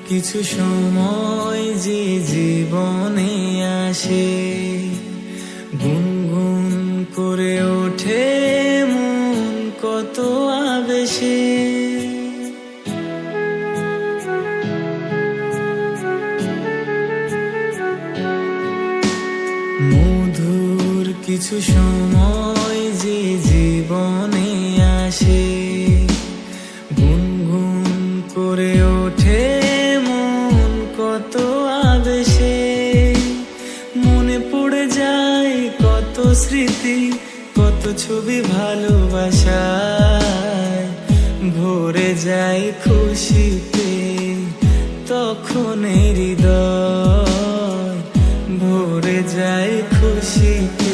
কিছু সময় যে জীবনে আসে, গুনগুন করে ওঠে মন কত আবেশে। মধুর কিছু সময় যে জীবনে আসে, গুনগুন করে ওঠে মন কত আবেশে। মনে পড়ে যায় কত স্মৃতি, কত ছবি ভালোবাসায়, ভরে যায় খুশিতে তখন হৃদয়, ভরে যায় খুশিতে।